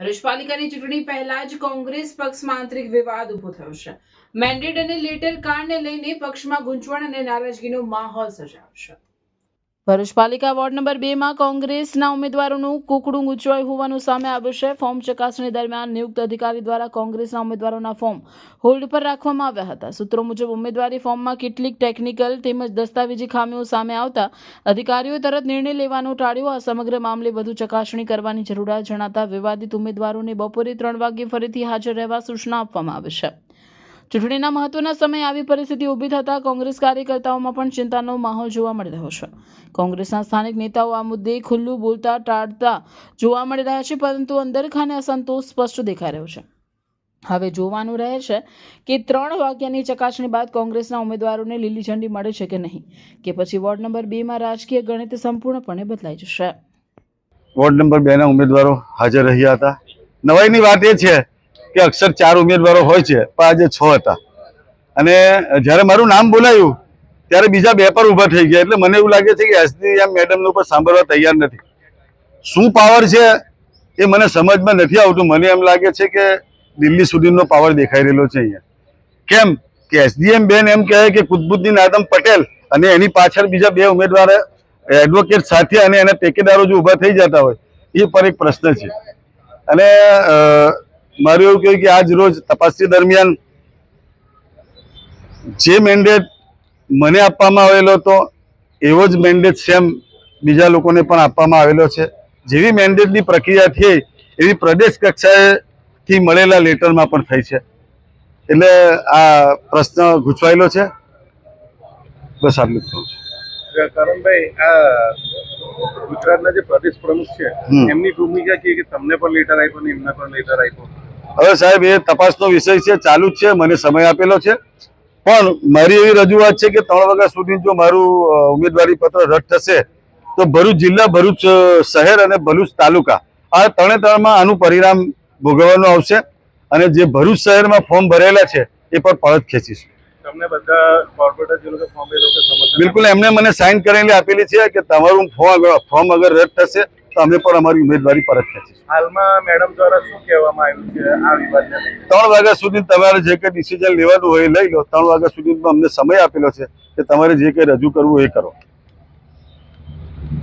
ભરૂચપાલિકાની ચૂંટણી પહેલા જ કોંગ્રેસ પક્ષમાં આંતરિક વિવાદ ઉભો થયો છે। મેન્ડેટ અને લેટર કાર્ડને લઈને પક્ષમાં ગૂંચવણ અને નારાજગીનો માહોલ સર્જાયો છે। ભરૂચપાલિકા વોર્ડ નંબર 2 માં કોંગ્રેસના ઉમેદવારોનું કુકડું ગૂંચવાયું હોવાનું સામે આવ્યું છે। ફોર્મ ચકાસણી દરમિયાન નિયુક્ત અધિકારી દ્વારા કોંગ્રેસના ઉમેદવારોના ફોર્મ હોલ્ડ પર રાખવામાં આવ્યા હતા। સૂત્રો મુજબ ઉમેદવારી ફોર્મમાં કેટલીક ટેકનિકલ તેમજ દસ્તાવેજી ખામીઓ સામે આવતા અધિકારીઓએ તરત નિર્ણય લેવાનું ટાળ્યું। આ સમગ્ર મામલે વધુ ચકાસણી કરવાની જરૂરિયાત જણાતા વિવાદિત ઉમેદવારોને બપોરે 3 વાગ્યે ફરીથી હાજર રહેવા સૂચના આપવામાં આવી છે। ચૂંટણીના મહત્વના સમયે આવી પરિસ્થિતિ ઊભી થતાં કોંગ્રેસ કાર્યકર્તાઓમાં પણ ચિંતાનો માહોલ જોવા મળી રહ્યો છે। કોંગ્રેસના સ્થાનિક નેતાઓ આ મુદ્દે ખુલ્લું બોલતા ટાળતા જોવા મળી રહ્યા છે, પરંતુ અંદરખાને અસંતોષ સ્પષ્ટ દેખાઈ રહ્યો છે। હવે જોવાનું રહે છે કે 3 વાગ્યાની ચકાસણી બાદ કોંગ્રેસના ઉમેદવારોને લીલી ઝંડી મળે છે કે નહીં, કે પછી વોર્ડ નંબર 2 માં રાજકીય ગણિત સંપૂર્ણપણે બદલાઈ જશે। વોર્ડ નંબર 2 ના ઉમેદવારો હાજર રહ્યા હતા। નવાઈની વાત એ છે કે અક્ષર 4 ઉમેદવારો હોય છે, પણ આજે 6 હતા અને જ્યારે મારું નામ બોલાયું ત્યારે બીજા 2 પર ઊભા થઈ ગયા। એટલે મને એવું લાગે છે કે એસડીએમ મેડમનું પણ સાંભળવા તૈયાર નથી। શું પાવર છે એ મને સમજમાં નથી આવતું। મને એમ લાગે છે કે દિલ્હી સુધીનો પાવર દેખાઈ રહેલો છે અહીંયા। કેમ કે એસડીએમ બેન એમ કહે કે કુતબુદ્દીન આદમ પટેલ અને એની પાછળ બીજા 2 ઉમેદવાર એડવોકેટ સાથે અને એના ટેકેદારો જો ઊભા થઈ જતા હોય એ પર એક પ્રશ્ન છે। અને મારું એવું કહ્યું કે આજ રોજ તપાસણી દરમિયાન જે મેન્ડેટ મને આપવામાં આવેલો હતો એવો જ મેન્ડેટ સેમ બીજા લોકોને પણ આપવામાં આવેલો છે। જેવી મેન્ડેટની પ્રક્રિયા થઈ એવી પ્રદેશ કક્ષાએથી મળેલા લેટરમાં પણ થઈ છે। એટલે આ પ્રશ્ન ગૂંચવાયેલો છે। બસ આટલું જ કહું છું। કરણભાઈ, આ ગુજરાતના જે પ્રદેશ પ્રમુખ છે એમની ભૂમિકા કે તમને પણ લેટર આપ્યો ને એમને પણ લેટર આપ્યો? હવે સાહેબ એ તપાસનો વિષય છે, ચાલુ જ છે, મને સમય આપેલો છે। પણ મારી એવી રજૂઆત છે કે 3 વાગ્યા સુધી જો મારું ઉમેદવારી પત્ર રદ થશે તો ભરૂચ જિલ્લા, ભરૂચ શહેર અને ભરૂચ તાલુકા આ 3 આનું પરિણામ ભોગવવાનું આવશે અને જે ભરૂચ શહેરમાં ફોર્મ ભરેલા છે એ પણ પરત ખેંચીશું। તમને બધા કોર્પોરેટર જે લોકો ફોર્મ એ લોકો સમર્થન બિલકુલ, એમને મને સાઇન કરેલી આપેલી છે કે તમારું ફોર્મ અગર રદ થશે તો અમે પણ અમારી ઉમેદવારી પરત ખેંચીશું। હાલમાં મેડમ દ્વારા શું કહેવામાં આવ્યું છે આ વિવાદને લઈને? 3 વાગ્યા સુધી તમારે જે કંઈ ડિસિઝન લેવાનું હોય એ લઈ લો। 3 વાગ્યા સુધીનો અમને સમય આપેલો છે કે તમારે જે કંઈ રજૂ કરવું એ કરો।